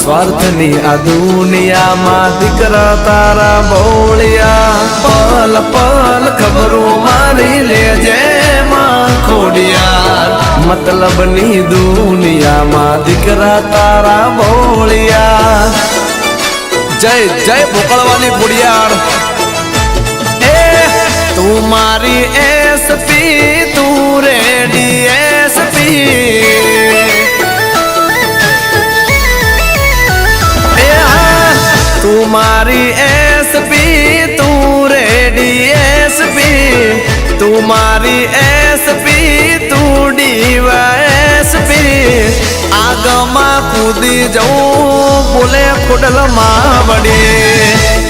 સ્વાર્થની આ દુનિયામાં દીકરા તારા બોળિયા પલ પલ ખબરો મારી લેજે માં ખોડિયાર મતલબની દુનિયામાં દીકરા તારા બોળિયા જય જય ભોકળવાની ખોડિયાર એ તું મારી એસપી તું રેડી એસપી તું મારી એસપી તું રેડી એસપી તું મારી એસપી તું ડીવાયએસપી આગમાં કૂદી જવું બોલે ખોડલમાં વળી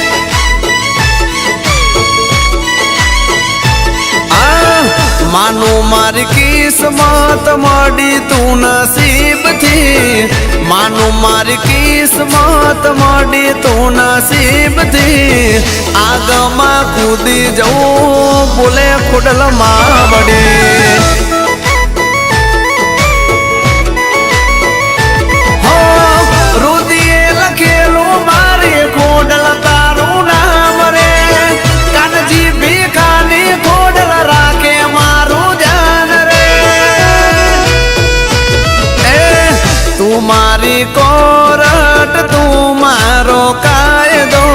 માનું મારી કિસ્મત મળી તું નસીબથી માનું મારી કિસ્મત મળી તું નસીબથી આગમાં કૂદી જવું બોલે ખોડલમાં વળી હો રુદિએ લખેલું મારી ખોડલ તારું નામ રે કાનજી ભીખાની ખોડલ રાખે તું મારી કોરટ તું મારો કાયદો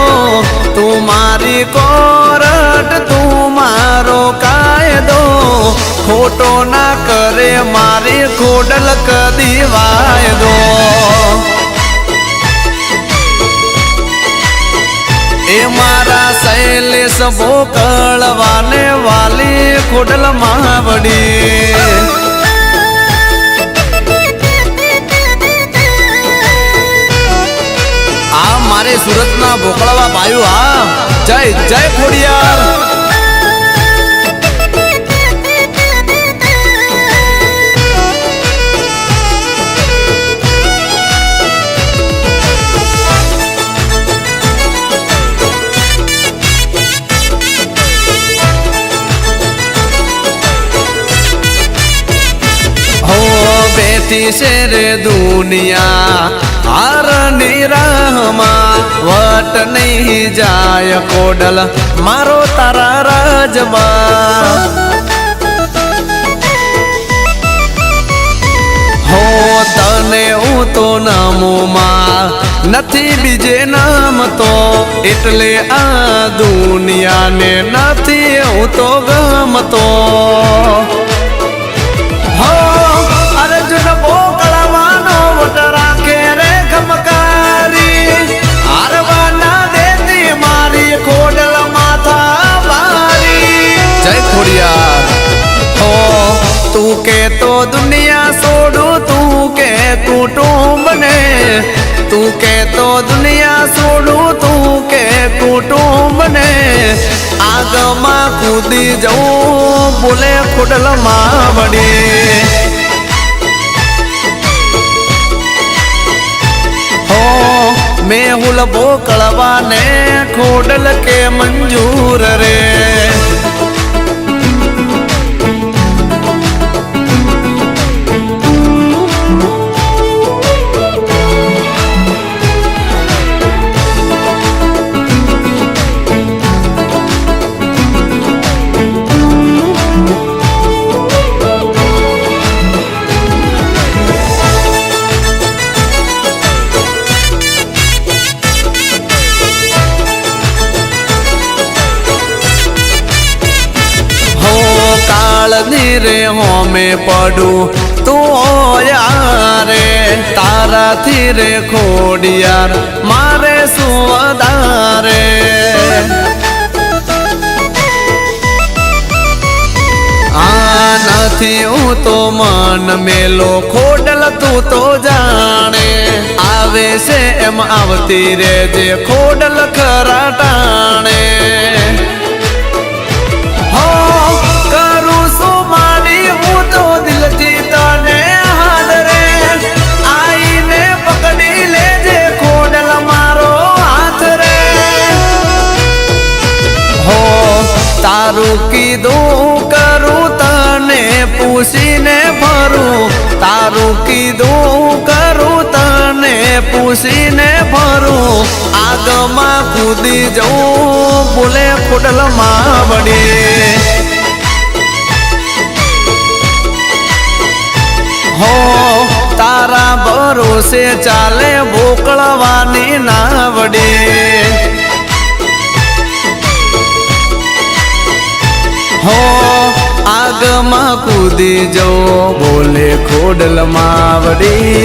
તું મારી કોરટ તું મારો કાયદો ખોટો ના કરે મારી ખોડલ કદી વાયદો એ મારા શૈલેષ ભોકળવાને વાલી ખોડલ માવડી મારે સુરતના ભોકળવા ભાઈઓ હા જય જય ખોડિયાર બેઠી છે રે દુનિયા હારની રાહમાં વટ નહીં જાય ખોડલ મારો તારા રાજમાં હો તને હું તો નામોમાં નથી બીજે નામ તો એટલે આ દુનિયાને નથી હું તો ગમતો હો અર્જુન ભોકળવાનો વટ રાખે રે ખમકારી હારવાના દેતી મારી ખોડલ માથા વારી જય ખોડિયાર હો તું કે તો દુનિયા છોડું તું કે તું ટૂંબને તું કે તો દુનિયા છોડું તું કે તું ટૂંબને આગમાં કૂદી જવું બોલે ખોડલમાં વળી મેહુલ ભોકળવાને ખોડલ કે મંજૂર રે ગમે પડું તું યારે તારાથી રે ખોડિયાર મારે શું વધારે નથી હું તો મન મેલો ખોડલ તું તો જાણે આવે છે એમ આવતી રે જે ખોડલ ખરા ટાણે હો કરું શું માની હું તો દિલથી તને હાલ રે આઈને પકડી લેજે ખોડલ મારો હાથ રે હો તારું કીધું કરું તને પૂછીને ફરું તારું કીધું કરું તને પૂછીને ફરું આગમાં કૂદી જવું બોલે ખોડલમાં વળી હો તારા ભરોસે ચાલે મોકળવાની ના વડે હો આગમાં કૂદી જો બોલે ખોડલ માવડી